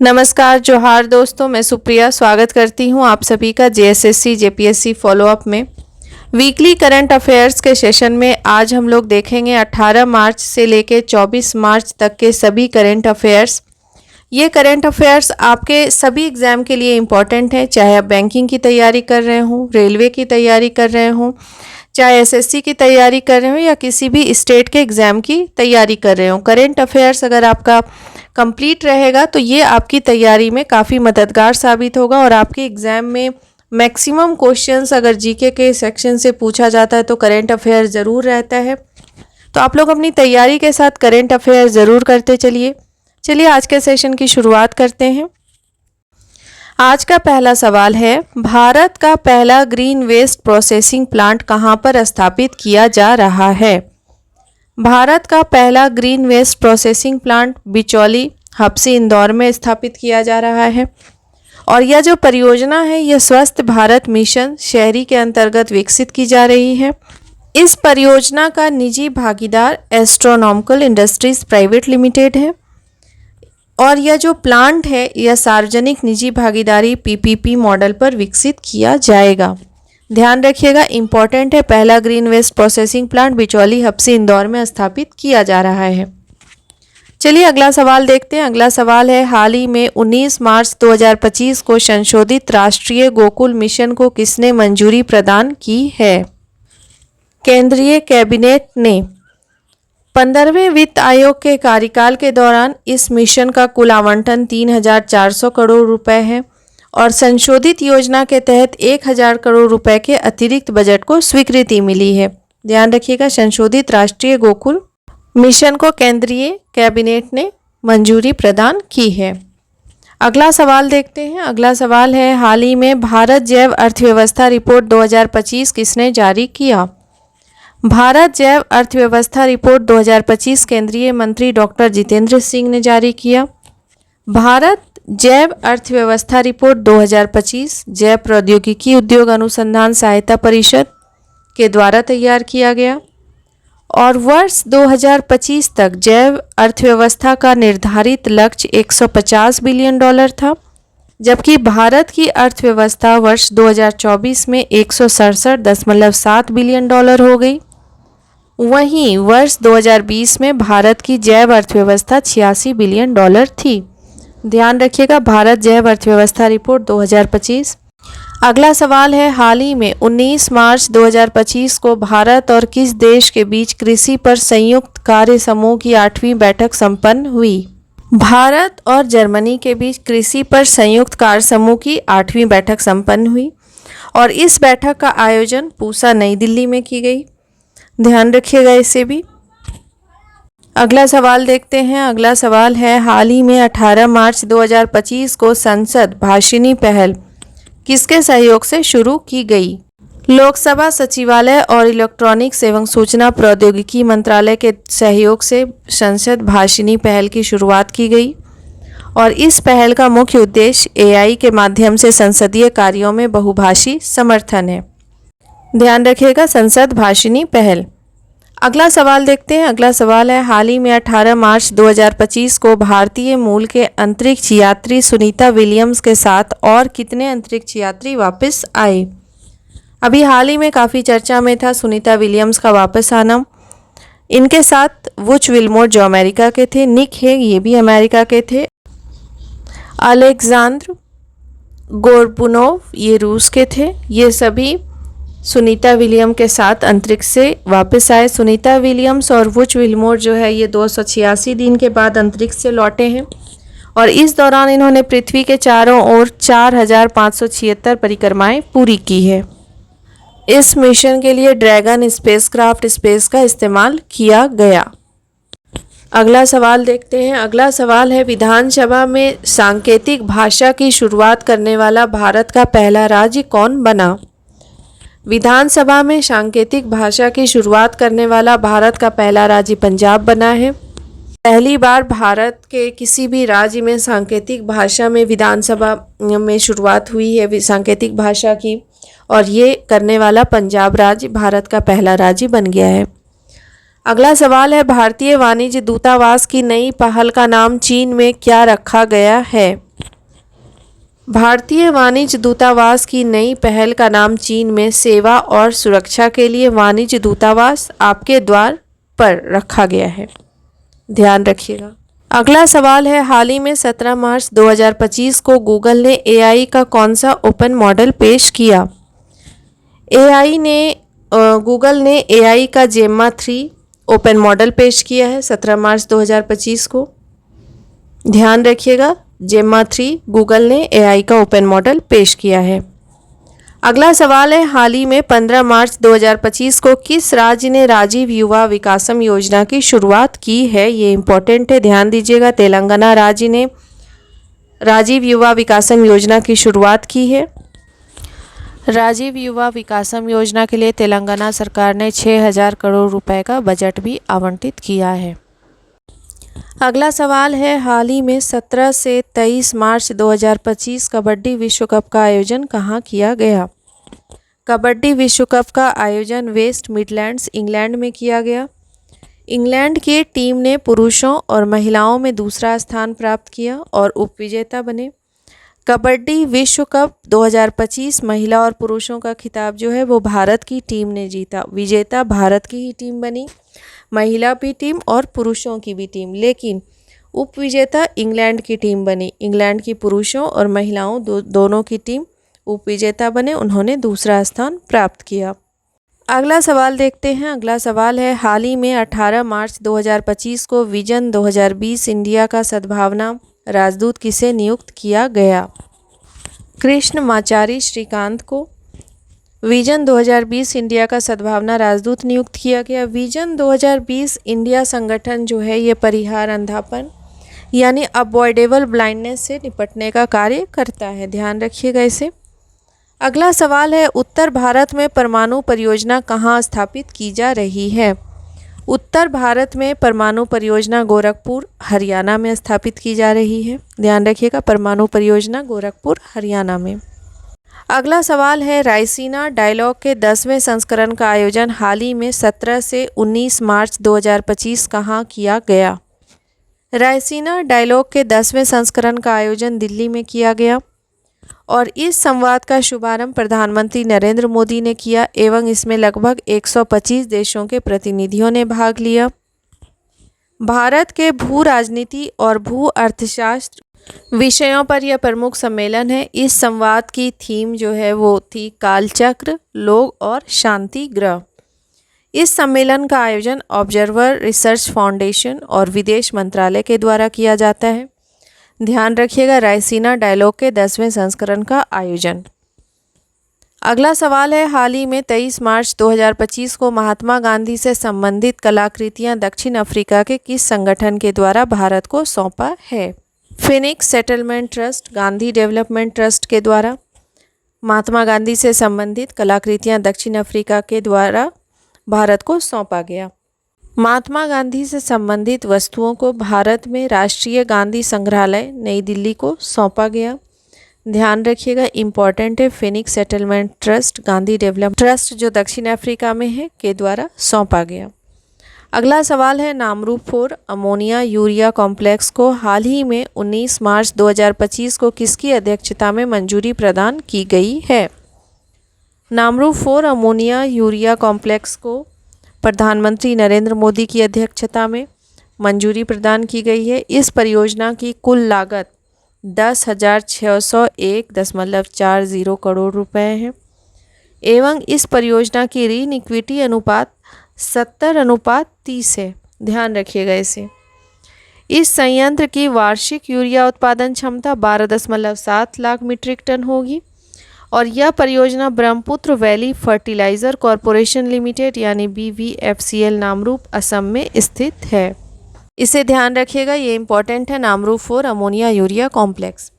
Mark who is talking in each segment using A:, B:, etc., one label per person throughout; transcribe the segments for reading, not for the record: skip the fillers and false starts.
A: नमस्कार जोहार दोस्तों, मैं सुप्रिया स्वागत करती हूं आप सभी का जेएसएससी जेपीएससी फॉलोअप में। वीकली करंट अफेयर्स के सेशन में आज हम लोग देखेंगे 18 मार्च से लेकर 24 मार्च तक के सभी करंट अफेयर्स। ये करंट अफेयर्स आपके सभी एग्ज़ाम के लिए इम्पॉर्टेंट हैं, चाहे आप बैंकिंग की तैयारी कर रहे हों, रेलवे की तैयारी कर रहे हों, चाहे एसएससी की तैयारी कर रहे हो या किसी भी स्टेट के एग्ज़ाम की तैयारी कर रहे हो। करंट अफेयर्स अगर आपका कंप्लीट रहेगा तो ये आपकी तैयारी में काफ़ी मददगार साबित होगा और आपके एग्ज़ाम में मैक्सिमम क्वेश्चंस अगर जीके के सेक्शन से पूछा जाता है तो करंट अफेयर ज़रूर रहता है। तो आप लोग अपनी तैयारी के साथ करंट अफेयर ज़रूर करते चलिए आज के सेशन की शुरुआत करते हैं। आज का पहला सवाल है, भारत का पहला ग्रीन वेस्ट प्रोसेसिंग प्लांट कहाँ पर स्थापित किया जा रहा है? भारत का पहला green waste processing plant बिचौली हबसी Indore में स्थापित किया जा रहा है और यह जो परियोजना है यह स्वस्थ भारत मिशन शहरी के अंतर्गत विकसित की जा रही है। इस परियोजना का निजी भागीदार एस्ट्रोनॉमिकल इंडस्ट्रीज प्राइवेट लिमिटेड है और यह जो प्लांट है यह सार्वजनिक निजी भागीदारी पीपीपी मॉडल पर विकसित किया जाएगा। ध्यान रखिएगा, इंपॉर्टेंट है, पहला green waste processing plant बिचौली हबसी Indore में स्थापित किया जा रहा है। चलिए अगला सवाल देखते हैं। अगला सवाल है, हाल ही में 19 मार्च 2025 को संशोधित राष्ट्रीय गोकुल मिशन को किसने मंजूरी प्रदान की है? केंद्रीय कैबिनेट ने 15वें वित्त आयोग के कार्यकाल के दौरान इस मिशन का कुल आवंटन 3,400 करोड़ रुपए है और संशोधित योजना के तहत 1,000 करोड़ रुपए के अतिरिक्त बजट को स्वीकृति मिली है। ध्यान रखिएगा, संशोधित राष्ट्रीय गोकुल मिशन को केंद्रीय कैबिनेट ने मंजूरी प्रदान की है। अगला सवाल देखते हैं। अगला सवाल है, हाल ही में भारत जैव अर्थव्यवस्था रिपोर्ट 2025 किसने जारी किया? भारत जैव अर्थव्यवस्था रिपोर्ट 2025 केंद्रीय मंत्री डॉक्टर जितेंद्र सिंह ने जारी किया। भारत जैव अर्थव्यवस्था रिपोर्ट 2025 जैव प्रौद्योगिकी उद्योग अनुसंधान सहायता परिषद के द्वारा तैयार किया गया और वर्ष 2025 तक जैव अर्थव्यवस्था का निर्धारित लक्ष्य $150 बिलियन था, जबकि भारत की अर्थव्यवस्था वर्ष 2024 में 167.7 बिलियन डॉलर हो गई। वहीं वर्ष 2020 में भारत की जैव अर्थव्यवस्था 86 बिलियन डॉलर थी। ध्यान रखिएगा, भारत जैव अर्थव्यवस्था रिपोर्ट 2025। अगला सवाल है, हाल ही में 19 मार्च 2025 को भारत और किस देश के बीच कृषि पर संयुक्त कार्य समूह की 8वीं बैठक संपन्न हुई? भारत और जर्मनी के बीच कृषि पर संयुक्त कार्य समूह की 8वीं बैठक संपन्न हुई और इस बैठक का आयोजन पूसा नई दिल्ली में की गई। ध्यान रखिएगा इसे भी। अगला सवाल देखते हैं। अगला सवाल है, हाल ही में 18 मार्च 2025 को संसद भाषिनी पहल किसके सहयोग से शुरू की गई? लोकसभा सचिवालय और इलेक्ट्रॉनिक्स एवं सूचना प्रौद्योगिकी मंत्रालय के सहयोग से संसद भाषिनी पहल की शुरुआत की गई और इस पहल का मुख्य उद्देश्य एआई के माध्यम से संसदीय कार्यों में बहुभाषी समर्थन है। ध्यान रखिएगा, संसद भाषिनी पहल। अगला सवाल देखते हैं। अगला सवाल है, हाल ही में 18 मार्च 2025 को भारतीय मूल के अंतरिक्ष यात्री सुनीता विलियम्स के साथ और कितने अंतरिक्ष यात्री वापस आए? अभी हाल ही में काफ़ी चर्चा में था सुनीता विलियम्स का वापस आना। इनके साथ वुच विल्मोर जो अमेरिका के थे, निक हेग ये भी अमेरिका के थे, अलेक्जेंद्र गोर्बुनोव ये रूस के थे। ये सभी सुनीता विलियम के साथ अंतरिक्ष से वापस आए। सुनीता विलियम्स और वुच विल्मोर जो है ये 286 दिन के बाद अंतरिक्ष से लौटे हैं और इस दौरान इन्होंने पृथ्वी के चारों ओर 4,576 परिक्रमाएं पूरी की है। इस मिशन के लिए ड्रैगन स्पेसक्राफ्ट स्पेस का इस्तेमाल किया गया। अगला सवाल देखते हैं। अगला सवाल है, विधानसभा में सांकेतिक भाषा की शुरुआत करने वाला भारत का पहला राज्य कौन बना? विधानसभा में सांकेतिक भाषा की शुरुआत करने वाला भारत का पहला राज्य पंजाब बना है। पहली बार भारत के किसी भी राज्य में सांकेतिक भाषा में विधानसभा में शुरुआत हुई है सांकेतिक भाषा की और ये करने वाला पंजाब राज्य भारत का पहला राज्य बन गया है। अगला सवाल है, भारतीय वाणिज्य दूतावास की नई पहल का नाम चीन में क्या रखा गया है? भारतीय वाणिज्य दूतावास की नई पहल का नाम चीन में सेवा और सुरक्षा के लिए वाणिज्य दूतावास आपके द्वार पर रखा गया है। ध्यान रखिएगा। अगला सवाल है, हाल ही में 17 मार्च 2025 को गूगल ने एआई का कौन सा ओपन मॉडल पेश किया? गूगल ने एआई का जेम्मा 3 ओपन मॉडल पेश किया है 17 मार्च 2025 को। ध्यान रखिएगा, जेम्मा 3 गूगल ने एआई का ओपन मॉडल पेश किया है। अगला सवाल है, हाल ही में 15 मार्च 2025 को किस राज्य ने राजीव युवा विकासम योजना की शुरुआत की है? ये इम्पोर्टेंट है, ध्यान दीजिएगा। तेलंगाना राज्य ने राजीव युवा विकासम योजना की शुरुआत की है। राजीव युवा विकासम योजना के लिए तेलंगाना सरकार ने 6,000 करोड़ रुपए का बजट भी आवंटित किया है। अगला सवाल है, हाल ही में 17 से 23 मार्च 2025 कबड्डी विश्व कप का आयोजन कहाँ किया गया? कबड्डी विश्व कप का आयोजन वेस्ट मिडलैंड्स इंग्लैंड में किया गया। इंग्लैंड की टीम ने पुरुषों और महिलाओं में दूसरा स्थान प्राप्त किया और उपविजेता बने। कबड्डी विश्व कप 2025 महिला और पुरुषों का खिताब जो है वो भारत की टीम ने जीता। विजेता भारत की ही टीम बनी, महिला भी टीम और पुरुषों की भी टीम, लेकिन उपविजेता इंग्लैंड की टीम बनी। इंग्लैंड की पुरुषों और महिलाओं दोनों की टीम उपविजेता बने, उन्होंने दूसरा स्थान प्राप्त किया। अगला सवाल देखते हैं। अगला सवाल है, हाल ही में 18 मार्च 2025 को विजन 2020 इंडिया का सद्भावना राजदूत किसे नियुक्त किया गया? कृष्णमाचारी श्रीकांत को विजन 2020 इंडिया का सद्भावना राजदूत नियुक्त किया गया। विजन 2020 इंडिया संगठन जो है ये परिहार अंधापन यानी अवॉइडेबल ब्लाइंडनेस से निपटने का कार्य करता है, ध्यान रखिएगा इसे। अगला सवाल है, उत्तर भारत में परमाणु परियोजना कहाँ स्थापित की जा रही है? उत्तर भारत में परमाणु परियोजना गोरखपुर हरियाणा में स्थापित की जा रही है, ध्यान रखिएगा। परमाणु परियोजना गोरखपुर हरियाणा में। अगला सवाल है, रायसीना डायलॉग के 10वें संस्करण का आयोजन हाल ही में 17 से 19 मार्च 2025 कहाँ किया गया? रायसीना डायलॉग के 10वें संस्करण का आयोजन दिल्ली में किया गया और इस संवाद का शुभारंभ प्रधानमंत्री नरेंद्र मोदी ने किया एवं इसमें लगभग 125 देशों के प्रतिनिधियों ने भाग लिया। भारत के भू राजनीति और भू अर्थशास्त्र विषयों पर यह प्रमुख सम्मेलन है। इस संवाद की थीम जो है वो थी कालचक्र, लोग और शांति ग्रह। इस सम्मेलन का आयोजन ऑब्जर्वर रिसर्च फाउंडेशन और विदेश मंत्रालय के द्वारा किया जाता है, ध्यान रखिएगा। रायसीना डायलॉग के 10वें संस्करण का आयोजन। अगला सवाल है, हाल ही में 23 मार्च 2025 को महात्मा गांधी से संबंधित कलाकृतियां दक्षिण अफ्रीका के किस संगठन के द्वारा भारत को सौंपा है? Phoenix settlement trust, Gandhi development trust के द्वारा महात्मा गांधी से संबंधित कलाकृतियां दक्षिण अफ्रीका के द्वारा भारत को सौंपा गया। महात्मा गांधी से संबंधित वस्तुओं को भारत में राष्ट्रीय गांधी संग्रहालय नई दिल्ली को सौंपा गया, ध्यान रखिएगा। इम्पॉर्टेंट है, Phoenix settlement trust, Gandhi development trust जो दक्षिण अफ्रीका में है के द्वारा सौंपा गया। अगला सवाल है, नामरू 4 अमोनिया यूरिया कॉम्प्लेक्स को हाल ही में 19 मार्च 2025 को किसकी अध्यक्षता में मंजूरी प्रदान की गई है? नामरू 4 अमोनिया यूरिया कॉम्प्लेक्स को प्रधानमंत्री नरेंद्र मोदी की अध्यक्षता में मंजूरी प्रदान की गई है। इस परियोजना की कुल लागत 10,601.40 करोड़ रुपए है एवं इस परियोजना की ऋण इक्विटी अनुपात 70:30 है, ध्यान रखिएगा इसे। इस संयंत्र की वार्षिक यूरिया उत्पादन क्षमता 12.7 लाख मीट्रिक टन होगी और यह परियोजना Brahmaputra Valley Fertilizer Corporation Limited यानी BVFCL नामरू असम में स्थित है, इसे ध्यान रखिएगा, ये इंपॉर्टेंट है। Namrup 4 ammonia urea complex.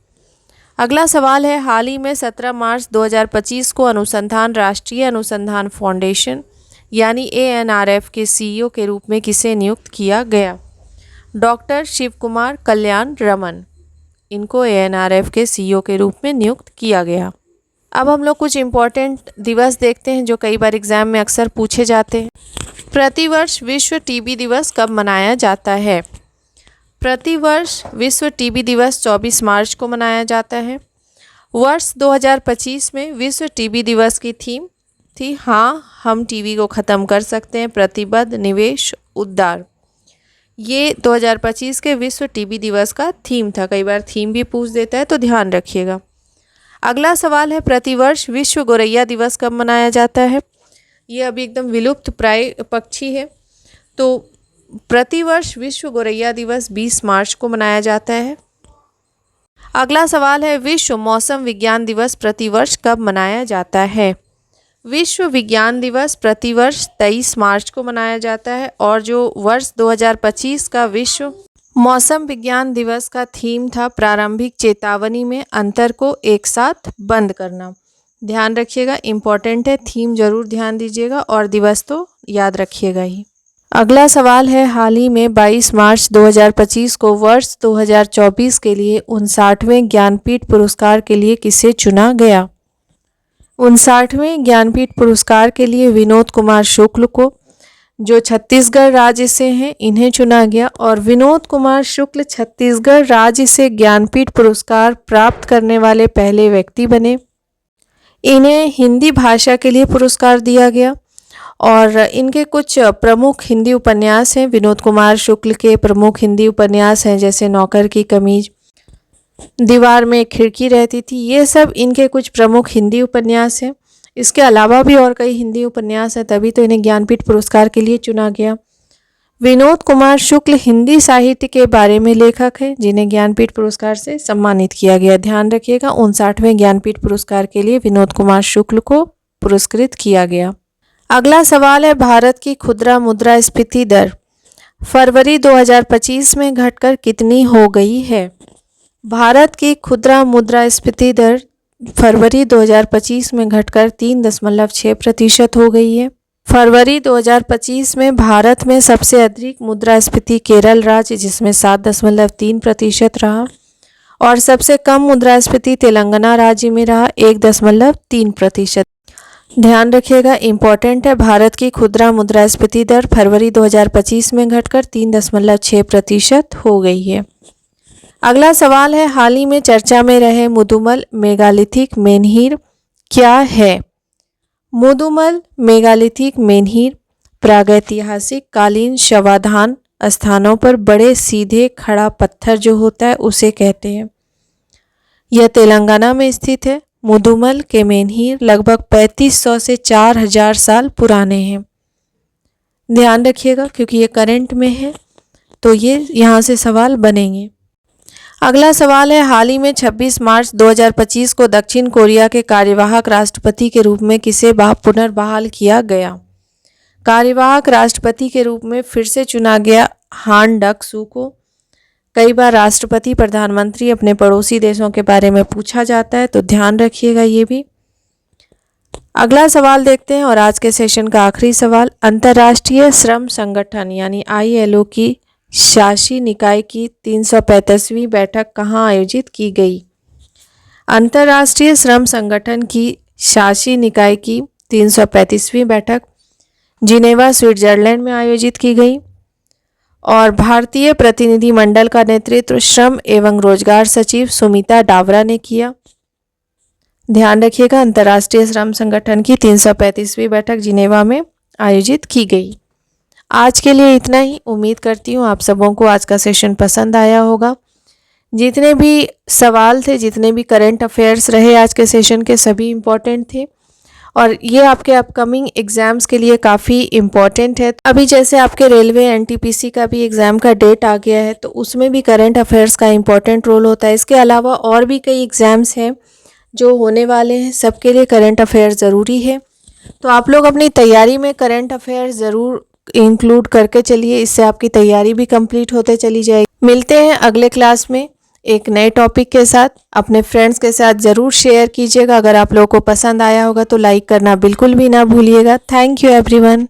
A: अगला सवाल है, हाल ही में 17 मार्च 2025 को अनुसंधान राष्ट्रीय अनुसंधान फाउंडेशन यानी ANRF के CEO के रूप में किसे नियुक्त किया गया? डॉक्टर शिव कुमार कल्याण रमन, इनको ANRF के CEO के रूप में नियुक्त किया गया। अब हम लोग कुछ इम्पोर्टेंट दिवस देखते हैं जो कई बार एग्जाम में अक्सर पूछे जाते हैं। प्रतिवर्ष विश्व टीबी दिवस कब मनाया जाता है? प्रतिवर्ष विश्व टीबी दिवस 24 मार्च को मनाया जाता है वर्ष 2025 में विश्व टीबी दिवस की थीम थी हाँ हम टीबी को ख़त्म कर सकते हैं, प्रतिबद्ध, निवेश, उद्धार। ये 2025 के विश्व टीबी दिवस का थीम था। कई बार थीम भी पूछ देता है तो ध्यान रखिएगा। अगला सवाल है, प्रतिवर्ष विश्व गोरैया दिवस कब मनाया जाता है? ये अभी एकदम विलुप्त प्राय पक्षी है, तो प्रतिवर्ष विश्व गोरैया दिवस 20 मार्च को मनाया जाता है। अगला सवाल है, विश्व मौसम विज्ञान दिवस प्रतिवर्ष कब मनाया जाता है? विश्व विज्ञान दिवस प्रतिवर्ष 23 मार्च को मनाया जाता है और जो वर्ष 2025 का विश्व मौसम विज्ञान दिवस का थीम था प्रारंभिक चेतावनी में अंतर को एक साथ बंद करना। ध्यान रखिएगा, इम्पॉर्टेंट है, थीम जरूर ध्यान दीजिएगा और दिवस तो याद रखिएगा ही। अगला सवाल है, हाल ही में 22 मार्च 2025 को वर्ष 2024 के लिए 59वें ज्ञानपीठ पुरस्कार के लिए किसे चुना गया? 59वें ज्ञानपीठ पुरस्कार के लिए विनोद कुमार शुक्ल को, जो छत्तीसगढ़ राज्य से हैं, इन्हें चुना गया और विनोद कुमार शुक्ल छत्तीसगढ़ राज्य से ज्ञानपीठ पुरस्कार प्राप्त करने वाले पहले व्यक्ति बने। इन्हें हिंदी भाषा के लिए पुरस्कार दिया गया और इनके कुछ प्रमुख हिंदी उपन्यास हैं। विनोद कुमार शुक्ल के प्रमुख हिंदी उपन्यास हैं जैसे नौकर की कमीज, दीवार में एक खिड़की रहती थी, ये सब इनके कुछ प्रमुख हिंदी उपन्यास हैं। इसके अलावा भी और कई हिंदी उपन्यास हैं, तभी तो इन्हें ज्ञानपीठ पुरस्कार के लिए चुना गया। विनोद कुमार शुक्ल हिंदी साहित्य के बारे में लेखक हैं जिन्हें ज्ञानपीठ पुरस्कार से सम्मानित किया गया। ध्यान रखिएगा, 59वें ज्ञानपीठ पुरस्कार के लिए विनोद कुमार शुक्ल को पुरस्कृत किया गया। अगला सवाल है, भारत की खुदरा मुद्रास्फीति दर फरवरी 2025 में घटकर कितनी हो गई है? भारत की खुदरा मुद्रास्फीति दर फरवरी 2025 में घटकर 3.6% हो गई है। फरवरी 2025 में भारत में सबसे अधिक मुद्रास्फीति केरल राज्य जिसमें 7.3% रहा और सबसे कम मुद्रास्फीति तेलंगाना राज्य में रहा 1.3%। ध्यान रखिएगा, इम्पॉर्टेंट है, भारत की खुदरा मुद्रास्फीति दर फरवरी 2025 में घटकर 3.6% हो गई है। अगला सवाल है, हाल ही में चर्चा में रहे मुदुमल मेगालिथिक मेनहीर क्या है? मुदुमल मेगालिथिक मेनहीर प्रागैतिहासिक कालीन शवाधान स्थानों पर बड़े सीधे खड़ा पत्थर जो होता है उसे कहते हैं। यह तेलंगाना में स्थित है। मुदुमल के मेनहीर लगभग 3500 से 4000 साल पुराने हैं। ध्यान रखिएगा क्योंकि ये करंट में है तो ये यहाँ से सवाल बनेंगे। अगला सवाल है, हाल ही में 26 मार्च 2025 को दक्षिण कोरिया के कार्यवाहक राष्ट्रपति के रूप में किसे पुनर्बहाल किया गया? कार्यवाहक राष्ट्रपति के रूप में फिर से चुना गया हान डक सू को। कई बार राष्ट्रपति प्रधानमंत्री अपने पड़ोसी देशों के बारे में पूछा जाता है तो ध्यान रखिएगा ये भी। अगला सवाल देखते हैं और आज के सेशन का आखिरी सवाल, अंतर्राष्ट्रीय श्रम संगठन यानी ILO की शासी निकाय की 335वीं बैठक कहाँ आयोजित की गई? अंतर्राष्ट्रीय श्रम संगठन की शासी निकाय की 335वीं बैठक जिनेवा स्विट्जरलैंड में आयोजित की गई और भारतीय प्रतिनिधिमंडल का नेतृत्व श्रम एवं रोजगार सचिव सुमिता डावरा ने किया। ध्यान रखिएगा, अंतर्राष्ट्रीय श्रम संगठन की 335वीं बैठक जिनेवा में आयोजित की गई। आज के लिए इतना ही। उम्मीद करती हूँ आप सबों को आज का सेशन पसंद आया होगा। जितने भी सवाल थे, जितने भी करंट अफेयर्स रहे आज के सेशन के, सभी इम्पॉर्टेंट थे और ये आपके अपकमिंग एग्ज़ाम्स के लिए काफ़ी इम्पॉर्टेंट है। अभी जैसे आपके रेलवे NTPC का भी एग्ज़ाम का डेट आ गया है तो उसमें भी करंट अफेयर्स का इम्पॉर्टेंट रोल होता है। इसके अलावा और भी कई एग्ज़ाम्स हैं जो होने वाले हैं, सबके लिए करंट अफेयर्स ज़रूरी है। तो आप लोग अपनी तैयारी में करंट अफेयर्स ज़रूर इंक्लूड करके चलिए, इससे आपकी तैयारी भी कंप्लीट होते चली जाएगी। मिलते हैं अगले क्लास में एक नए टॉपिक के साथ। अपने फ्रेंड्स के साथ ज़रूर शेयर कीजिएगा। अगर आप लोगों को पसंद आया होगा तो लाइक करना बिल्कुल भी ना भूलिएगा। Thank you everyone.